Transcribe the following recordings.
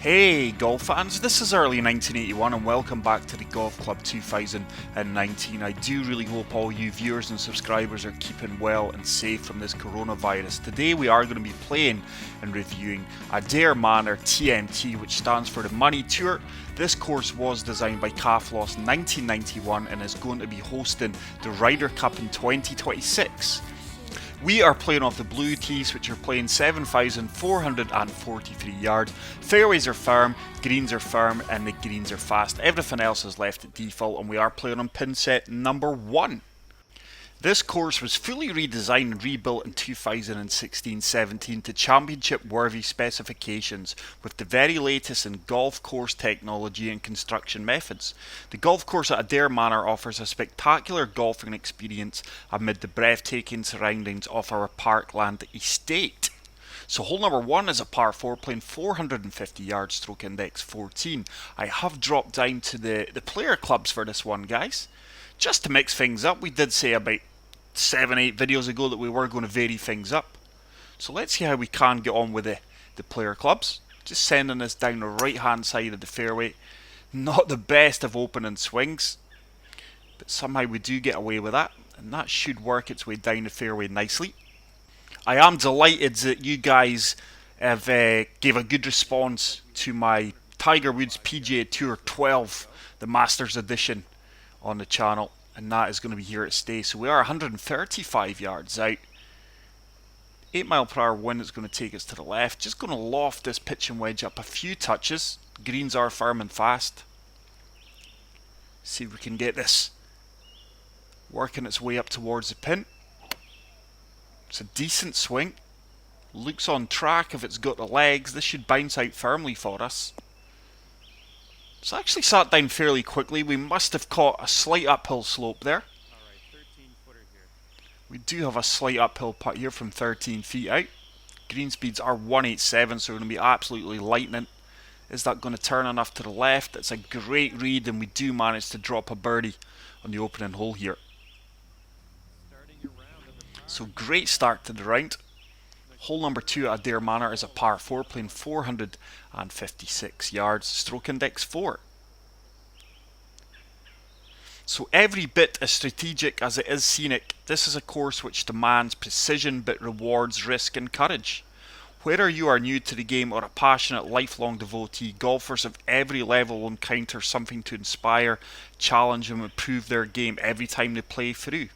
Hey golf fans, this is early 1981 and welcome back to the Golf Club 2019. I do really hope all you viewers and subscribers are keeping well and safe from this coronavirus. Today we are going to be playing and reviewing Adare Manor TMT, which stands for the Money Tour. This course was designed by Kaflos in 1991 and is going to be hosting the Ryder Cup in 2026. We are playing off the blue tees, which are playing 7,443 yards. Fairways are firm, greens are firm, and the greens are fast. Everything else is left at default, and we are playing on pin set number 1. This course was fully redesigned and rebuilt in 2016-17 to championship-worthy specifications with the very latest in golf course technology and construction methods. The golf course at Adare Manor offers a spectacular golfing experience amid the breathtaking surroundings of our parkland estate. So hole number 1 is a par 4 playing 450 yards, stroke index 14. I have dropped down to the player clubs for this one, guys. Just to mix things up. We did say about 7-8 videos ago that we were going to vary things up. So let's see how we can get on with the player clubs. Just sending this down the right hand side of the fairway. Not the best of opening swings, but somehow we do get away with that, and that should work its way down the fairway nicely. I am delighted that you guys have gave a good response to my Tiger Woods PGA Tour 12, the Masters Edition, on the channel, and that is going to be here to stay. So we are 135 yards out. 8 mile per hour wind is going to take us to the left. Just going to loft this pitching wedge up a few touches. Greens are firm and fast. See if we can get this working its way up towards the pin. It's a decent swing. Looks on track. If it's got the legs, this should bounce out firmly for us. It's actually sat down fairly quickly. We must have caught a slight uphill slope there. We do have a slight uphill putt here from 13 feet out. Green speeds are 187, so we're going to be absolutely lightning. Is that going to turn enough to the left? It's a great read, and we do manage to drop a birdie on the opening hole here. So great start to the round. Hole number 2 at Adare Manor is a par 4 playing 456 yards, stroke index 4. So every bit as strategic as it is scenic, this is a course which demands precision but rewards risk and courage. Whether you are new to the game or a passionate lifelong devotee, golfers of every level will encounter something to inspire, challenge and improve their game every time they play through.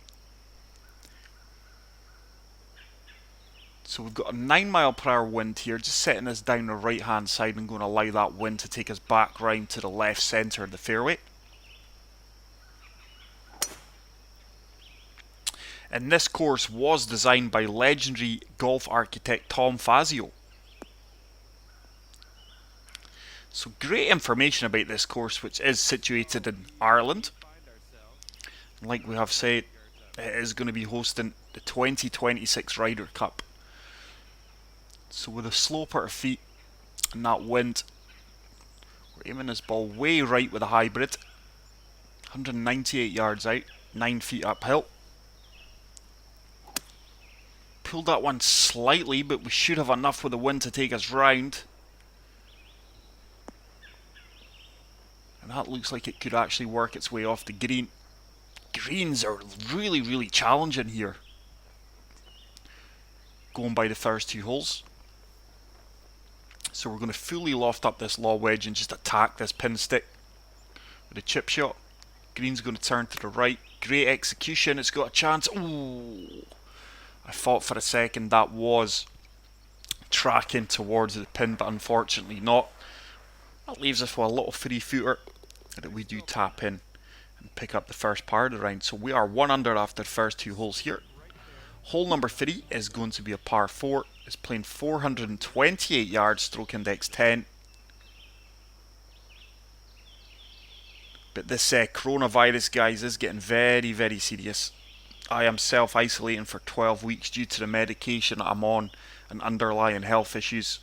So we've got a 9 mile per hour wind here, just setting this down the right hand side and going to allow that wind to take us back round to the left centre of the fairway. And this course was designed by legendary golf architect Tom Fazio. So great information about this course, which is situated in Ireland. Like we have said, it is going to be hosting the 2026 Ryder Cup. So with a slope at our feet and that wind, we're aiming this ball way right with a hybrid. 198 yards out, 9 feet uphill. Pulled that one slightly, but we should have enough with the wind to take us round. And that looks like it could actually work its way off the green. Greens are really challenging here. Going by the first 2 holes. So we're going to fully loft up this law wedge and just attack this pin stick with a chip shot. Green's going to turn to the right. Great execution. It's got a chance. Ooh! I thought for a second that was tracking towards the pin, but unfortunately not. That leaves us with a little 3-footer that we do tap in and pick up the first par of the round. So we are 1 under after the first 2 holes here. Hole number 3 is going to be a par 4. It's playing 428 yards, stroke index 10. But this coronavirus, guys, is getting very serious. I am self-isolating for 12 weeks due to the medication I'm on and underlying health issues.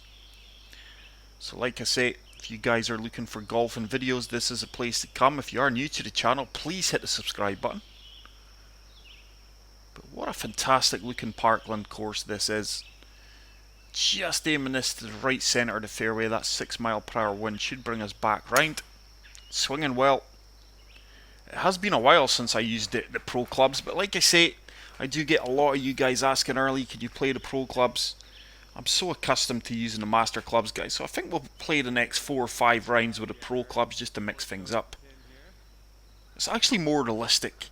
So like I say, if you guys are looking for golfing videos, this is a place to come. If you are new to the channel, please hit the subscribe button. But what a fantastic looking parkland course this is. Just aiming this to the right centre of the fairway. That 6 mile per hour wind should bring us back round. Swinging well. It has been a while since I used the pro clubs, but like I say, I do get a lot of you guys asking early, could you play the pro clubs? I'm so accustomed to using the master clubs, guys, so I think we'll play the next 4 or 5 rounds with the pro clubs just to mix things up. It's actually more realistic.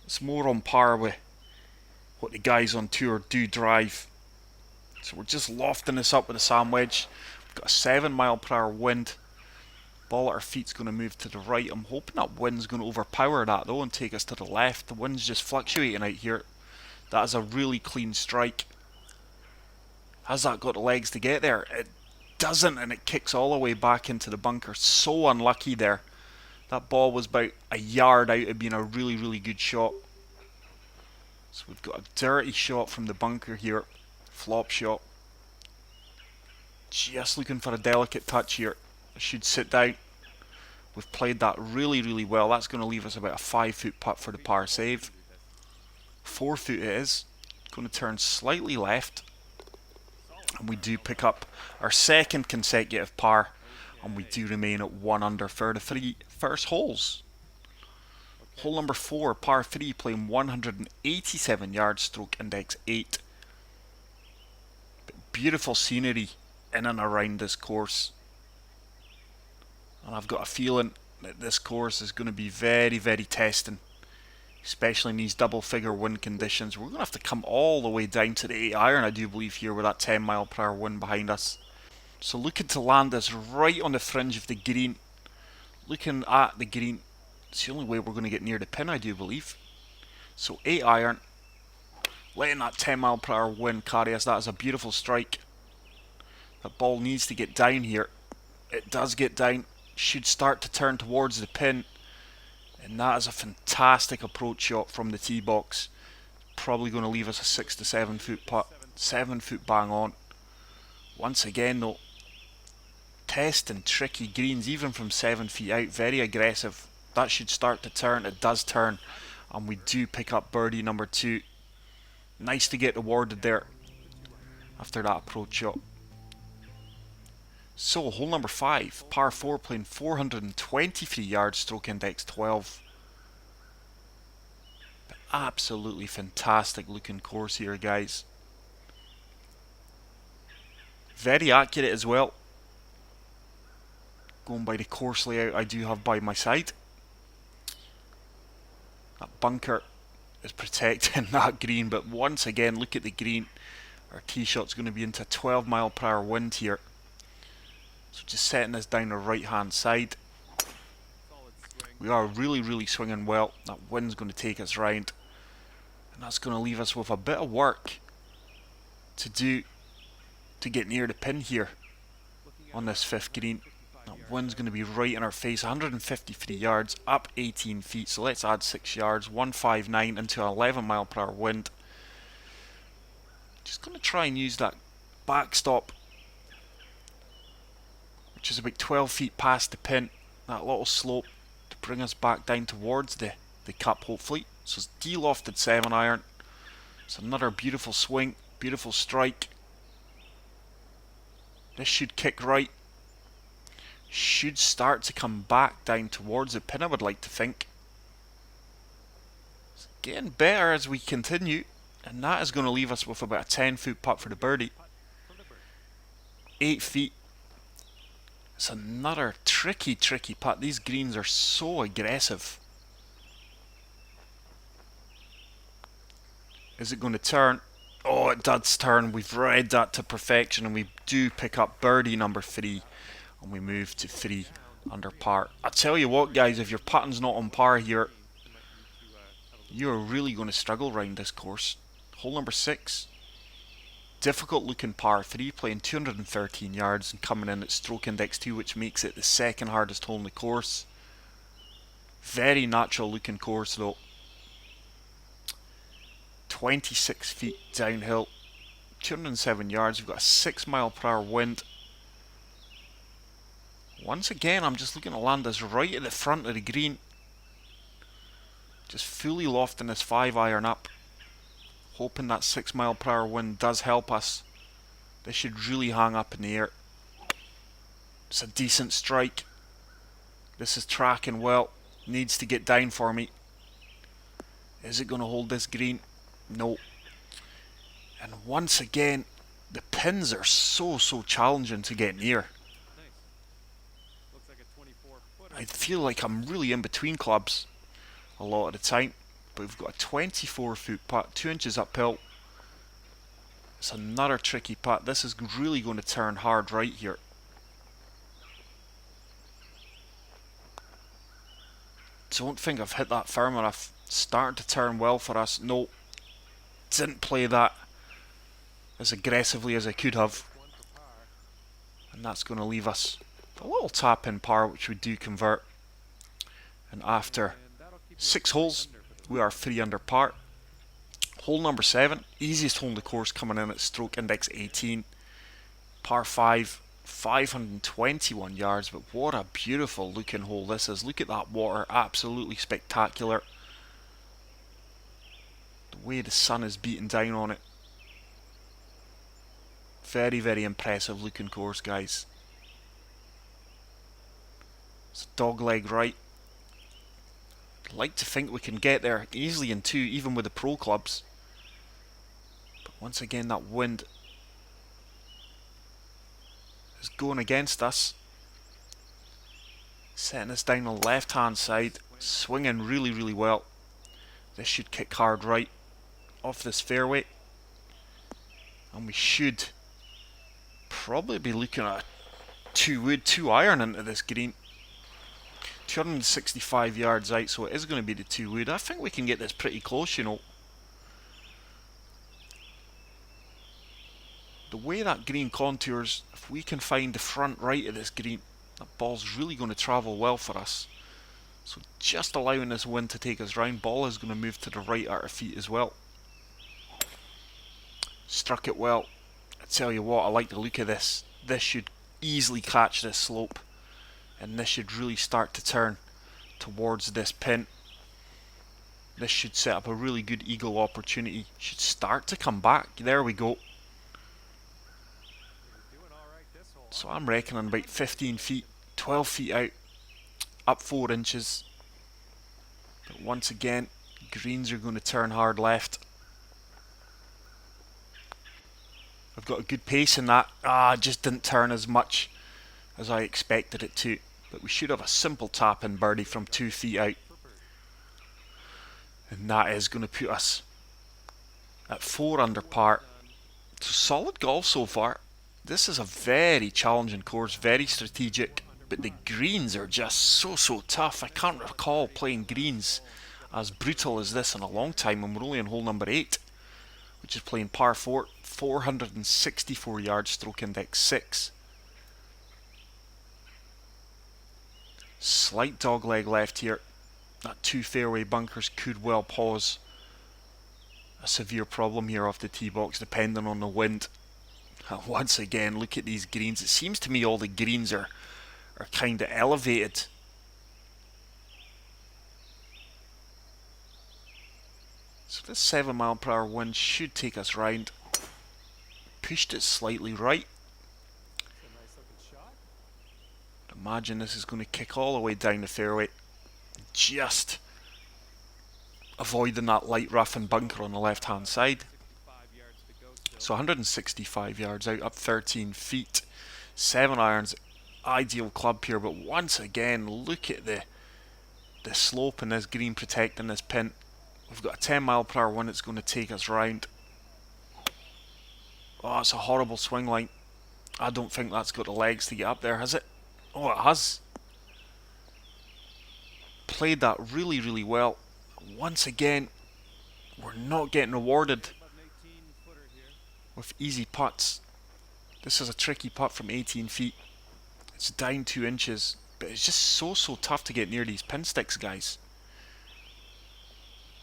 It's more on par with what the guys on tour do drive. So we're just lofting this up with a sand wedge. We've got a 7 mile per hour wind. Ball at our feet's going to move to the right. I'm hoping that wind's going to overpower that though and take us to the left. The wind's just fluctuating out here. That is a really clean strike. Has that got the legs to get there? It doesn't, and it kicks all the way back into the bunker. So unlucky there. That ball was about a yard out of being a really, really good shot. So we've got a dirty shot from the bunker here. Flop shot. Just looking for a delicate touch here. Should sit down. We've played that really, really well. That's going to leave us about a 5-foot putt for the par save. 4 foot it is. Going to turn slightly left. And we do pick up our second consecutive par. And we do remain at 1 under for the 3 first holes. Hole number 4, par 3, playing 187 yards, stroke index 8. But beautiful scenery in and around this course. And I've got a feeling that this course is going to be very, very testing. Especially in these double figure wind conditions. We're going to have to come all the way down to the 8 iron, I do believe, here with that 10 mile per hour wind behind us. So looking to land this right on the fringe of the green. Looking at the green. It's the only way we're going to get near the pin, I do believe. So 8 iron. Letting that 10 mile per hour wind carry us. That is a beautiful strike. That ball needs to get down here. It does get down. Should start to turn towards the pin. And that is a fantastic approach shot from the tee box. Probably going to leave us a 6 to 7 foot putt. 7 foot bang on. Once again though, testing tricky greens even from 7 feet out. Very aggressive. That should start to turn. It does turn. And we do pick up birdie number 2. Nice to get awarded there after that approach shot. So, hole number 5, par 4, playing 423 yards, stroke index 12. But absolutely fantastic looking course here, guys. Very accurate as well. Going by the course layout I do have by my side. That bunker is protecting that green, but once again, look at the green. Our tee shot's going to be into a 12 mile per hour wind here. So just setting this down the right hand side. We are really, really swinging well. That wind's going to take us round. And that's going to leave us with a bit of work to do to get near the pin here on this 5th green. That wind's going to be right in our face. 153 yards, up 18 feet. So let's add 6 yards. 159 into an 11 mile per hour wind. Just going to try and use that backstop, which is about 12 feet past the pin, that little slope, to bring us back down towards the cup hopefully. So it's de-lofted 7 iron. It's another beautiful swing, beautiful strike. This should kick right. Should start to come back down towards the pin, I would like to think. It's getting better as we continue, and that is going to leave us with about a 10 foot putt for the birdie. 8 feet. It's another tricky putt. These greens are so aggressive. Is it going to turn? Oh, it does turn. We've read that to perfection, and we do pick up birdie number 3, and we move to 3 under par. I tell you what, guys, if your putting's not on par here, you're really going to struggle around this course. Hole number 6. Difficult looking par 3, playing 213 yards and coming in at stroke index 2, which makes it the 2nd hardest hole in the course. Very natural looking course though. 26 feet downhill, 207 yards. We've got a 6 mile per hour wind. Once again, I'm just looking to land this right at the front of the green. Just fully lofting this 5 iron up. Hoping that 6 mile per hour wind does help us. This should really hang up in the air. It's a decent strike. This is tracking well. Needs to get down for me. Is it going to hold this green? No. And once again, the pins are so challenging to get near. I feel like I'm really in between clubs a lot of the time. But we've got a 24-foot putt, 2 inches uphill. It's another tricky putt. This is really going to turn hard right here. Don't think I've hit that firm enough. Starting to turn well for us. No, didn't play that as aggressively as I could have. And that's going to leave us a little tap in par, which we do convert. And after 6 holes, we are 3 under par. Hole number 7, easiest hole in the course, coming in at stroke index 18. Par 5, 521 yards, but what a beautiful looking hole this is. Look at that water, absolutely spectacular. The way the sun is beating down on it. Very impressive looking course, guys. It's a dog leg right. I'd like to think we can get there easily in 2, even with the pro clubs. But once again, that wind is going against us. Setting us down on the left hand side. Swinging really well. This should kick hard right off this fairway. And we should probably be looking at a 2-wood, 2-iron into this green. 265 yards out, so it is going to be the 2-wood. I think we can get this pretty close, you know. The way that green contours, if we can find the front right of this green, that ball's really going to travel well for us. So just allowing this wind to take us round. Ball is going to move to the right at our feet as well. Struck it well. I tell you what, I like the look of this. This should easily catch this slope. And this should really start to turn towards this pin. This should set up a really good eagle opportunity. Should start to come back. There we go. So I'm reckoning about 15 feet, 12 feet out, up 4 inches. But once again, greens are going to turn hard left. I've got a good pace in that. Just didn't turn as much as I expected it to. But we should have a simple tap in birdie from 2 feet out. And that is going to put us at 4 under par. So solid golf so far. This is a very challenging course, very strategic. But the greens are just so tough. I can't recall playing greens as brutal as this in a long time. And we're only on hole number 8. Which is playing par 4. 464 yards, stroke index 6. Slight dog leg left here. That 2 fairway bunkers could well pause a severe problem here off the tee box, depending on the wind. And once again, look at these greens. It seems to me all the greens are kind of elevated. So this 7 mile per hour wind should take us round. Pushed it slightly right. Imagine this is going to kick all the way down the fairway. Just avoiding that light rough and bunker on the left hand side. So 165 yards out, up 13 feet. 7 irons, ideal club here. But once again, look at the slope in this green protecting this pin. We've got a 10 mile per hour wind that's going to take us round. Oh, it's a horrible swing line. I don't think that's got the legs to get up there, has it? Oh, it has. Played that really well. Once again, we're not getting rewarded with easy putts. This is a tricky putt from 18 feet. It's down 2 inches, but it's just so tough to get near these pin sticks, guys.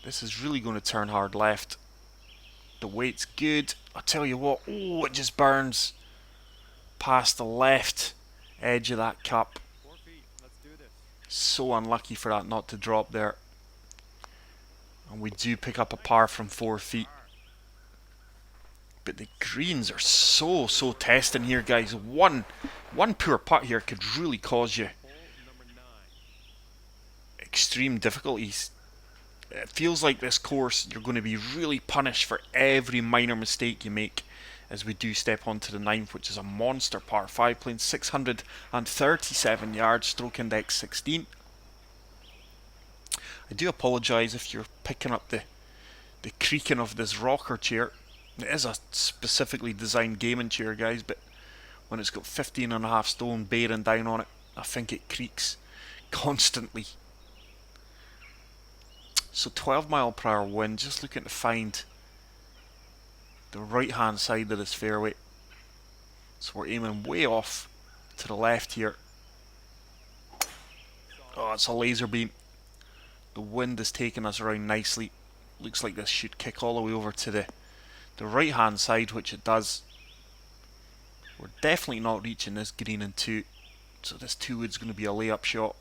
This is really going to turn hard left. The weight's good. I'll tell you what, oh, it just burns past the left edge of that cup. So unlucky for that not to drop there. And we do pick up a par from 4 feet. But the greens are so testing here, guys. One poor putt here could really cause you extreme difficulties. It feels like this course you're going to be really punished for every minor mistake you make, as we do step onto the ninth, which is a monster par 5, playing 637 yards, stroke index 16. I do apologise if you're picking up the creaking of this rocker chair. It is a specifically designed gaming chair, guys, but when it's got 15.5 stone bearing down on it, I think it creaks constantly. So 12 mile per hour wind, just looking to find the right hand side of this fairway. So we're aiming way off to the left here. Oh, it's a laser beam. The wind is taking us around nicely. Looks like this should kick all the way over to the right hand side, which it does. We're definitely not reaching this green in 2. So this 2 wood's going to be a layup shot.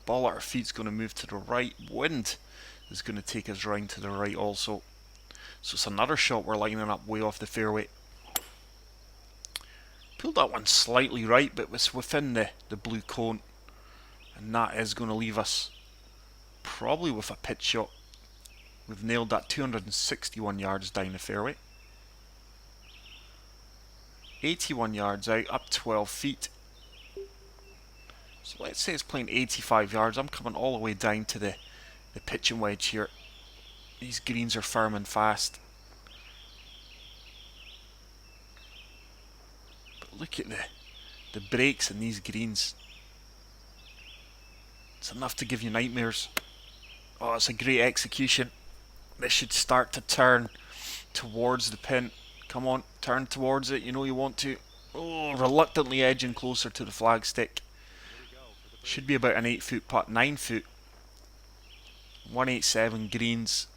Ball at our feet's going to move to the right. Wind is going to take us round to the right also. So it's another shot we're lining up way off the fairway. Pulled that one slightly right, but was within the blue cone. And that is going to leave us probably with a pitch shot. We've nailed that 261 yards down the fairway. 81 yards out, up 12 feet. So let's say it's playing 85 yards. I'm coming all the way down to the pitching wedge here. These greens are firm and fast. But look at the breaks in these greens. It's enough to give you nightmares. Oh, it's a great execution. This should start to turn towards the pin. Come on, turn towards it. You know you want to. Oh, reluctantly edging closer to the flagstick. Should be about an 8 foot putt, 9 foot. 187 greens.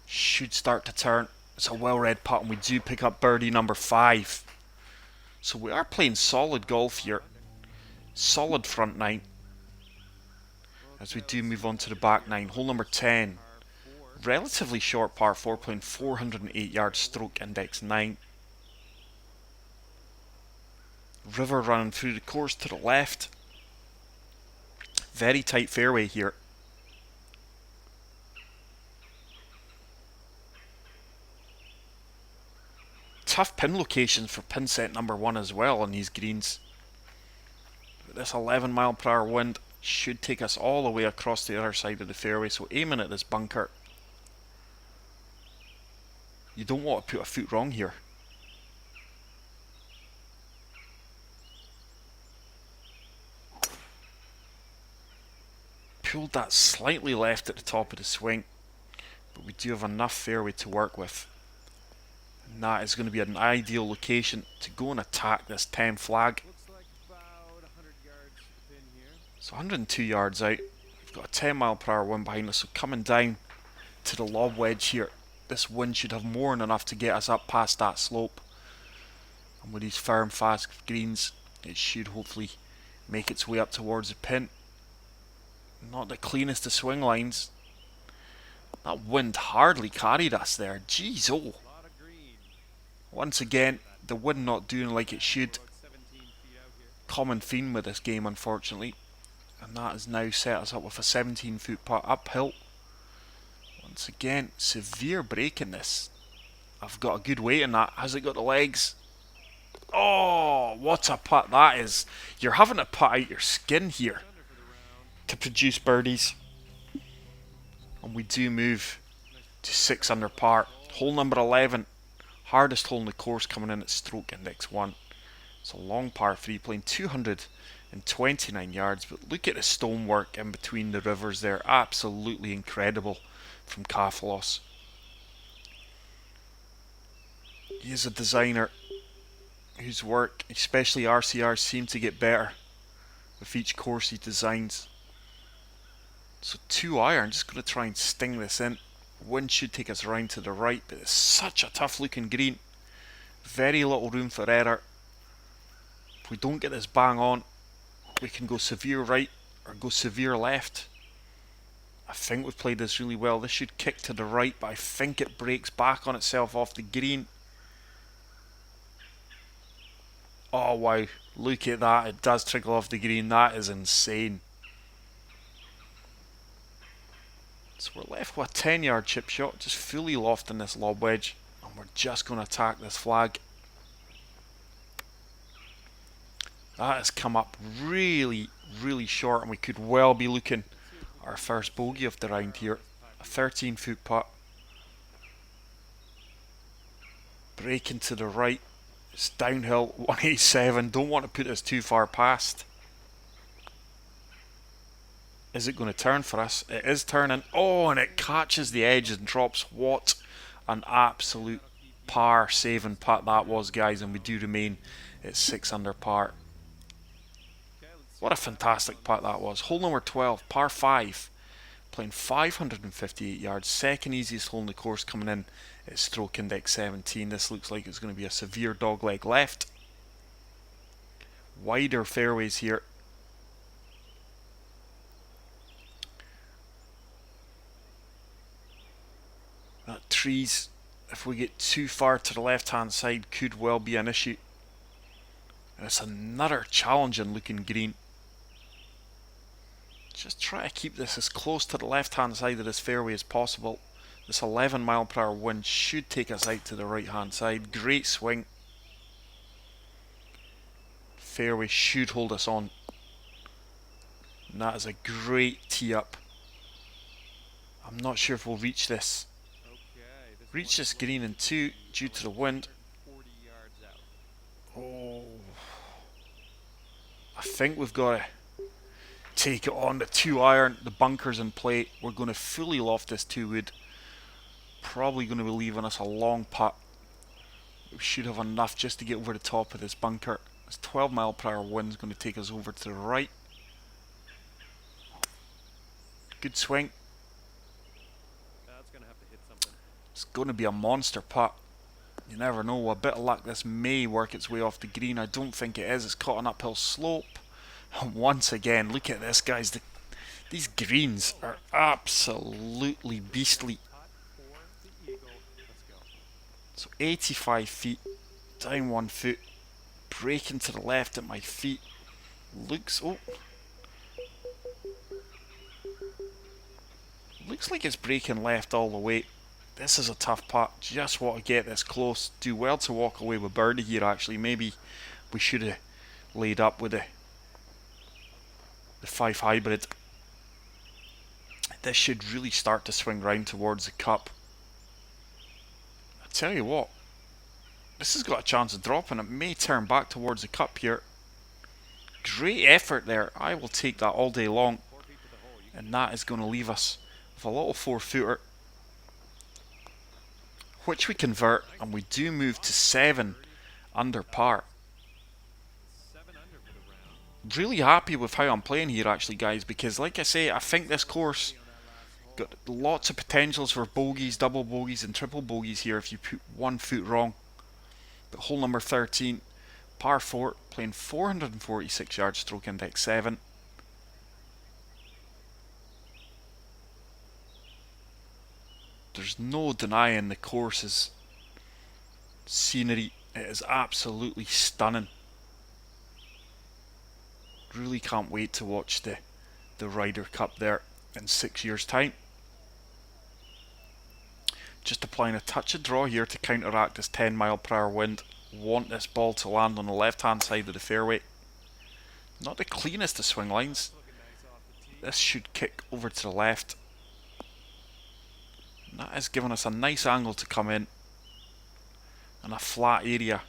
Should start to turn. It's a well read putt, and we do pick up birdie number 5. So we are playing solid golf here. Solid front 9. As we do move on to the back 9. Hole number 10. Relatively short par 4, playing 408 yards, stroke index 9. River running through the course to the left. Very tight fairway here. Tough pin locations for pin set number 1 as well on these greens. This 11 mile per hour wind should take us all the way across the other side of the fairway, so aiming at this bunker. You don't want to put a foot wrong here. Pulled that slightly left at the top of the swing, but we do have enough fairway to work with. And that is going to be an ideal location to go and attack this 10 flag. So 102 yards out. We've got a 10 mile per hour wind behind us, so coming down to the lob wedge here. This wind should have more than enough to get us up past that slope. And with these firm, fast greens, it should hopefully make its way up towards the pin. Not the cleanest of swing lines. That wind hardly carried us there. Jeez, oh. Once again, the wind not doing like it should. Common theme with this game, unfortunately. And that has now set us up with a 17 foot putt uphill. Once again, severe break in this. I've got a good weight in that. Has it got the legs? Oh, what a putt that is. You're having to putt out your skin here to produce birdies. And we do move to 6 under par. Hole number 11. Hardest hole in the course, coming in at stroke index 1. It's a long par 3, playing 229 yards. But look at the stonework in between the rivers there. Absolutely incredible from Kafalos. He is a designer whose work, especially RCR, seem to get better with each course he designs. So 2 iron, just going to try and sting this in. Wind should take us around to the right, but it's such a tough looking green. Very little room for error. If we don't get this bang on, we can go severe right or go severe left. I think we've played this really well. This should kick to the right, but I think it breaks back on itself off the green. Oh wow, look at that. It does trickle off the green. That is insane. So we're left with a 10-yard chip shot, just fully lofting this lob wedge. And we're just going to attack this flag. That has come up really, really short, and we could well be looking at our first bogey of the round here. A 13-foot putt. Breaking to the right. It's downhill, 187. Don't want to put this too far past. Is it going to turn for us? It is turning. Oh, and it catches the edge and drops. What an absolute par saving putt that was, guys. And we do remain at 6 under par. What a fantastic putt that was. Hole number 12, par 5. Playing 558 yards. Second easiest hole in the course coming in at stroke index 17. This looks like it's going to be a severe dogleg left. Wider fairways here. That trees, if we get too far to the left hand side, could well be an issue. And it's another challenging looking green. Just try to keep this as close to the left hand side of this fairway as possible. This 11 mile per hour wind should take us out to the right hand side. Great swing. Fairway should hold us on. And that is a great tee up. I'm not sure if we'll reach this. Reach this green in 2 due to the wind. Oh, I think we've got to take it on the 2 iron. The bunker's in play. We're going to fully loft this 2 wood. Probably going to be leaving us a long putt. We should have enough just to get over the top of this bunker. This 12 mile per hour wind is going to take us over to the right. Good swing. It's going to be a monster putt. You never know. A bit of luck, this may work its way off the green. I don't think it is. It's caught an uphill slope. And once again, look at this, guys. These greens are absolutely beastly. So 85 feet, down 1 foot, breaking to the left at my feet. Looks like it's breaking left all the way. This is a tough putt. Just want to get this close. Do well to walk away with birdie here, actually. Maybe we should have laid up with the 5 hybrid. This should really start to swing round towards the cup. I tell you what, this has got a chance of dropping. It may turn back towards the cup here. Great effort there. I will take that all day long. And that is going to leave us with a little 4-footer, which we convert, and we do move to 7 under par. Really happy with how I'm playing here, actually, guys, because like I say, I think this course got lots of potentials for bogeys, double bogeys and triple bogeys here if you put 1 foot wrong. But hole number 13, par 4, playing 446 yards, stroke index 7. There's no denying the course's scenery. It is absolutely stunning. Really can't wait to watch the Ryder Cup there in 6 years' time. Just applying a touch of draw here to counteract this 10 mile per hour wind. Want this ball to land on the left hand side of the fairway. Not the cleanest of swing lines. This should kick over to the left. And that has given us a nice angle to come in. And a flat area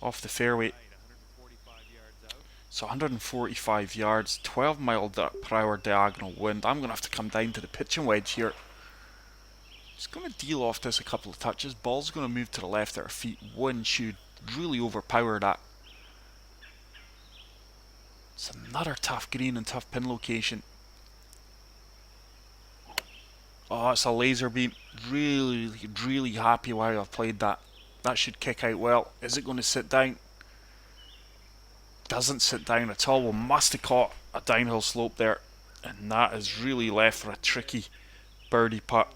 off the fairway. So 145 yards, 12 mile per hour diagonal wind. I'm going to have to come down to the pitching wedge here. Just going to deal off this a couple of touches. Ball's going to move to the left at our feet. Wind should really overpower that. It's another tough green and tough pin location. Oh, it's a laser beam. Really, really happy with how I've played that. That should kick out well. Is it going to sit down? Doesn't sit down at all. We must have caught a downhill slope there. And that is really left for a tricky birdie putt.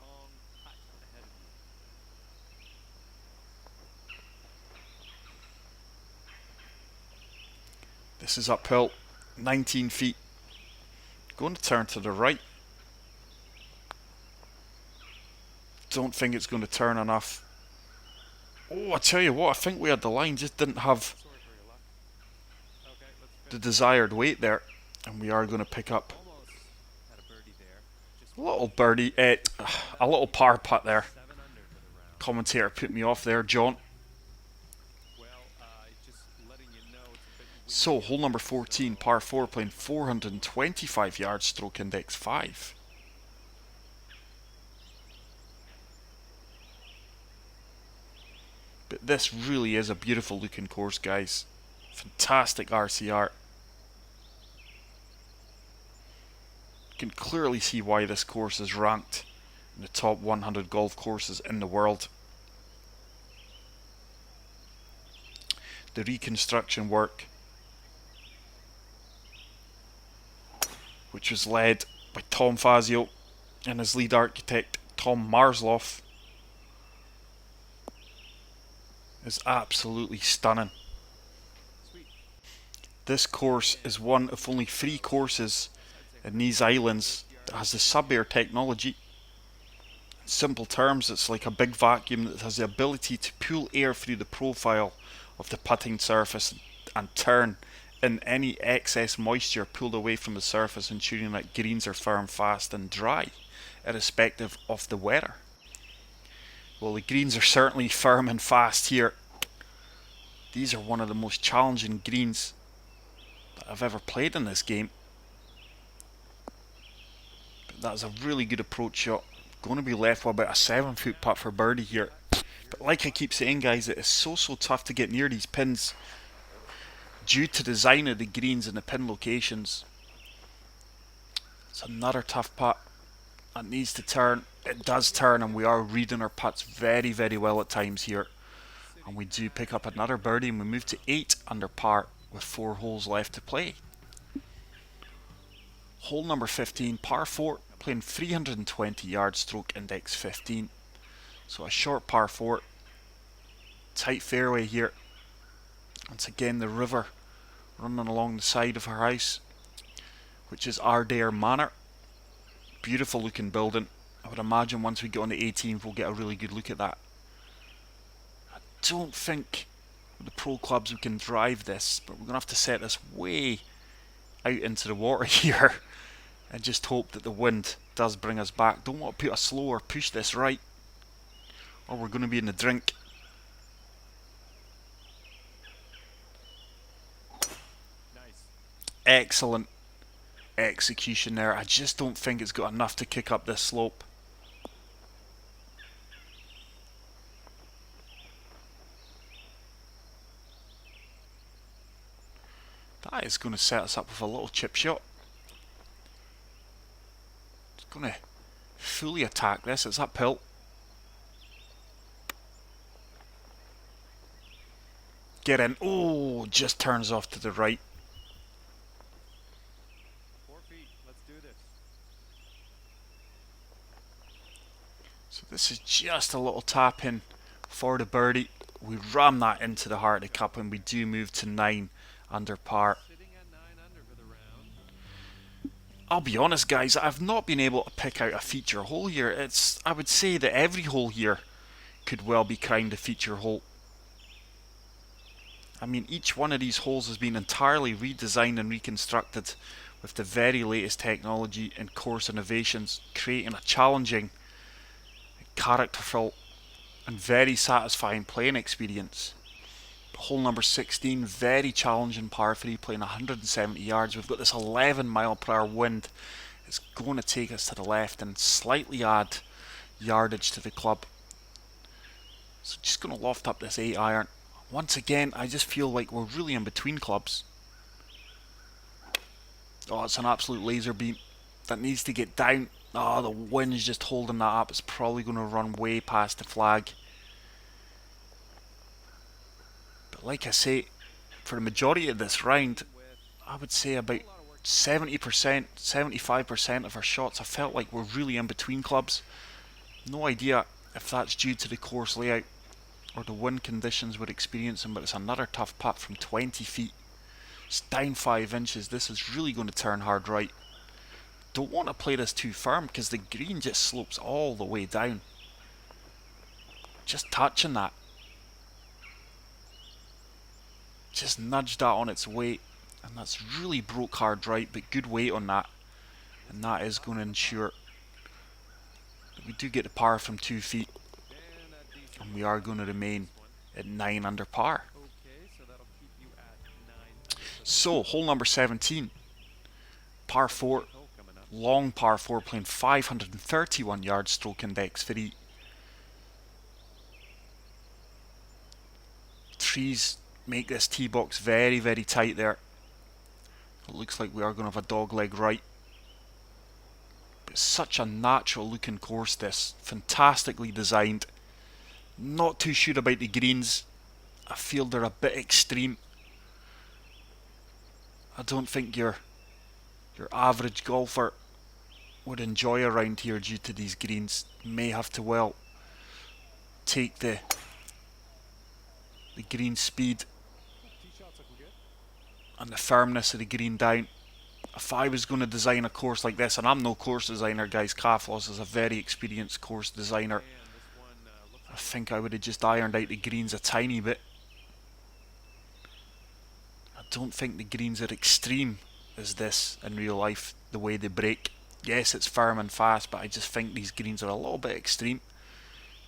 This is uphill, 19 feet. Going to turn to the right. Don't think it's going to turn enough. Oh, I tell you what, I think we had the line, just didn't have the desired weight there. And we are going to pick up a little birdie, a little par putt there. Commentator put me off there, John. So, hole number 14, par 4, playing 425 yards, stroke index 5. But this really is a beautiful looking course, guys. Fantastic RCR. You can clearly see why this course is ranked in the top 100 golf courses in the world. The reconstruction work, which was led by Tom Fazio and his lead architect Tom Marsloff, is absolutely stunning. This course is one of only 3 courses in these islands that has the sub-air technology. In simple terms, it's like a big vacuum that has the ability to pull air through the profile of the putting surface and turn in any excess moisture pulled away from the surface, ensuring that greens are firm, fast and dry, irrespective of the weather. Well, the greens are certainly firm and fast here. These are one of the most challenging greens that I've ever played in this game. But that's a really good approach shot. Going to be left with about a 7-foot putt for birdie here. But like I keep saying, guys, it is so tough to get near these pins due to the design of the greens and the pin locations. It's another tough putt. That needs to turn. It does turn, and we are reading our putts very, very well at times here. And we do pick up another birdie, and we move to 8 under par with 4 holes left to play. Hole number 15, par 4, playing 320 yards, stroke index 15. So a short par 4. Tight fairway here. Once again, the river running along the side of our house, which is Ardare Manor. Beautiful looking building. I would imagine once we get on the 18th, we'll get a really good look at that. I don't think with the pro clubs we can drive this, but we're going to have to set this way out into the water here and just hope that the wind does bring us back. Don't want to put a slower push this right, or we're going to be in the drink. Excellent execution there. I just don't think it's got enough to kick up this slope. That is going to set us up with a little chip shot. It's going to fully attack this. It's uphill. Get in. Oh, just turns off to the right. 4 feet. Let's do this. So this is just a little tap in for the birdie. We ram that into the heart of the cup, and we do move to 9 under par. Sitting at 9 under for the round. I'll be honest, guys, I've not been able to pick out a feature hole here. I would say that every hole here could well be crowned a feature hole. I mean, each one of these holes has been entirely redesigned and reconstructed with the very latest technology and course innovations, creating a challenging, characterful and very satisfying playing experience. Hole number 16, very challenging par 3, playing 170 yards. We've got this 11 mile per hour wind. It's going to take us to the left and slightly add yardage to the club. So just going to loft up this 8 iron. Once again, I just feel like we're really in between clubs. Oh, it's an absolute laser beam that needs to get down. Oh, the wind is just holding that up. It's probably going to run way past the flag. But like I say, for the majority of this round, I would say about 70%, 75% of our shots, I felt like we're really in between clubs. No idea if that's due to the course layout or the wind conditions we're experiencing, but it's another tough putt from 20 feet. It's down 5 inches. This is really going to turn hard right. Don't want to play this too firm because the green just slopes all the way down. Just touching that. Just nudged that on its way, and that's really broke hard right, but good weight on that. And that is going to ensure that we do get the par from 2 feet. And we are going to remain at 9 under par. Okay, so that'll keep you at 9. So, hole number 17, par 4, Hole coming up. long par 4, playing 531 yards, stroke index 3. Trees make this tee box very, very tight there. It looks like we are going to have a dog leg right. But such a natural looking course this, fantastically designed. Not too sure about the greens. I feel they're a bit extreme. I don't think your average golfer would enjoy around here due to these greens. May have to well take the green speed Tee shots looking good. and the firmness of the green down. If I was going to design a course like this, and I'm no course designer guys, Kaflos is a very experienced course designer, And this one looks I like think I would have just ironed out the greens a tiny bit. I don't think the greens are extreme as this in real life, the way they break. Yes, it's firm and fast, but I just think these greens are a little bit extreme.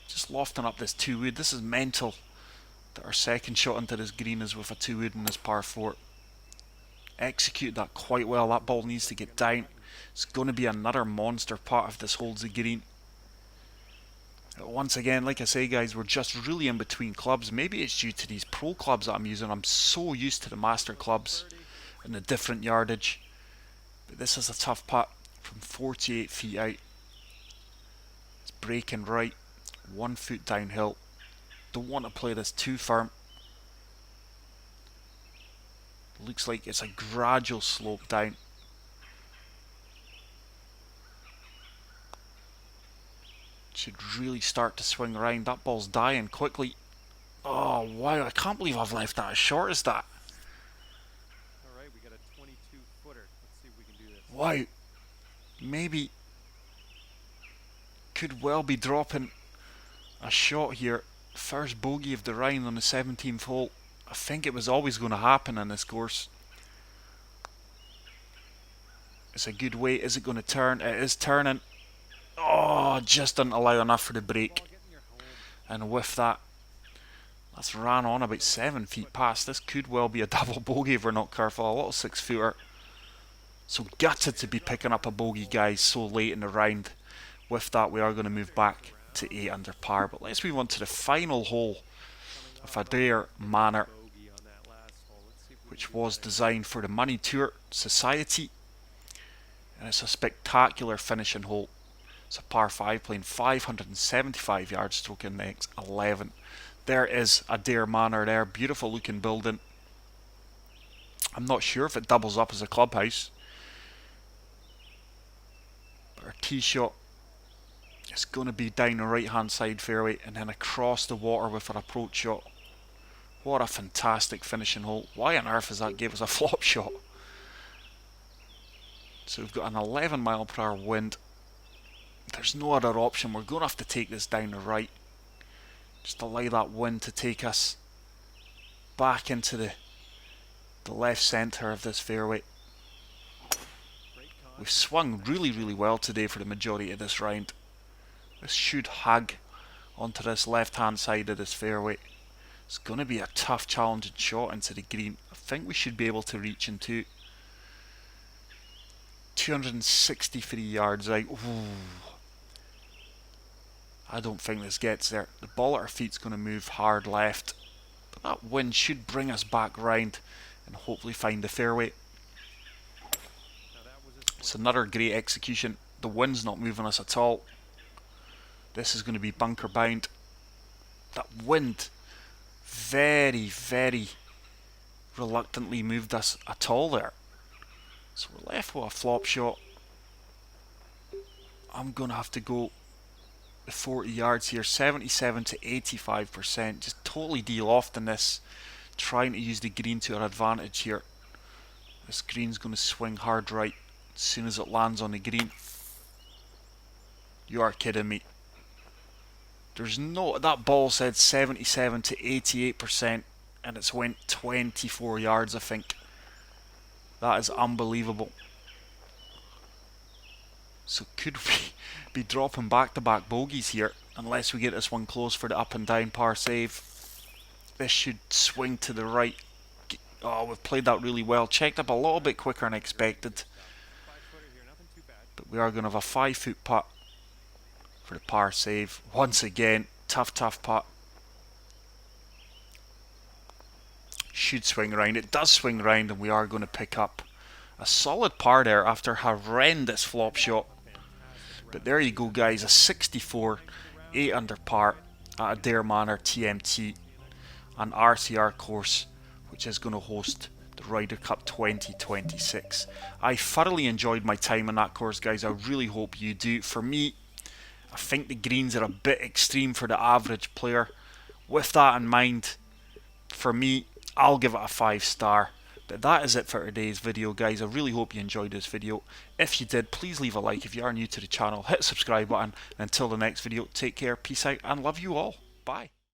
Just lofting up this 2-wood. This is mental that our second shot into this green is with a 2-wood in this par 4. Executed that quite well. That ball needs to get down. It's going to be another monster putt if this holds the green. Once again, like I say guys, we're just really in between clubs. Maybe it's due to these pro clubs that I'm using. I'm so used to the master clubs and the different yardage. But this is a tough putt from 48 feet out. It's breaking right, 1 foot downhill. Don't want to play this too firm. Looks like it's a gradual slope down. Should really start to swing around. That ball's dying quickly. Oh wow, I can't believe I've left that as short as that. all right. We got a 22 footer. Let's see if we can do this. Wow. Maybe could well be dropping a shot here. First bogey of the round on the 17th hole. I think it was always going to happen in this course. It's a good weight. Is it going to turn? It is turning. Oh, just didn't allow enough for the break. Ball getting your home. And with that, that's ran on about 7 feet past. This could well be a double bogey if we're not careful. A little 6-footer. So gutted to be picking up a bogey, guys, so late in the round. With that, we are going to move back to 8 under par. But let's move on to the final hole of Ardare Manor, Bogey on that last hole. Let's see if we which can do was that. designed for the Money Tour Society. And it's a spectacular finishing hole. It's a par 5 playing 575 yards, stroke index 11. There is Adare Manor there, beautiful looking building. I'm not sure if it doubles up as a clubhouse. But our tee shot is going to be down the right hand side fairway and then across the water with our approach shot. What a fantastic finishing hole. Why on earth has that gave us a flop shot? So we've got an 11 mile per hour wind. There's no other option. We're going to have to take this down the right. Just allow that wind to take us back into the left centre of this fairway. Great con. We've swung really, really well today for the majority of this round. This should hug onto this left hand side of this fairway. It's going to be a tough challenging shot into the green. I think we should be able to reach into 263 yards out. Ooh. I don't think this gets there. The ball at our feet's going to move hard left. But that wind should bring us back round and hopefully find the fairway. Now that was his It's swing. another great execution. The wind's not moving us at all. This is going to be bunker bound. That wind very, very reluctantly moved us at all there. So we're left with a flop shot. I'm going to have to go 40 yards here, 77 to 85%. Just totally de-lofting this, trying to use the green to our advantage here. This green's going to swing hard right as soon as it lands on the green. You are kidding me. There's no, that ball said 77 to 88% and it's went 24 yards, I think. That is unbelievable. So could we be dropping back-to-back bogeys here unless we get this one close for the up and down par save? This should swing to the right. Oh, we've played that really well. Checked up a little bit quicker than expected. But we are going to have a 5-foot putt for the par save. Once again, tough putt. Should swing around. It does swing around and we are going to pick up a solid par there after a horrendous flop shot. But there you go, guys. A 64, 8 under par at Adare Manor TMT, an RCR course which is going to host the Ryder Cup 2026. I thoroughly enjoyed my time on that course, guys. I really hope you do. For me, I think the greens are a bit extreme for the average player. With that in mind, for me, I'll give it a 5-star. But that is it for today's video, guys. I really hope you enjoyed this video. If you did, please leave a like. If you are new to the channel, hit the subscribe button. And until the next video, take care, peace out, and love you all. Bye.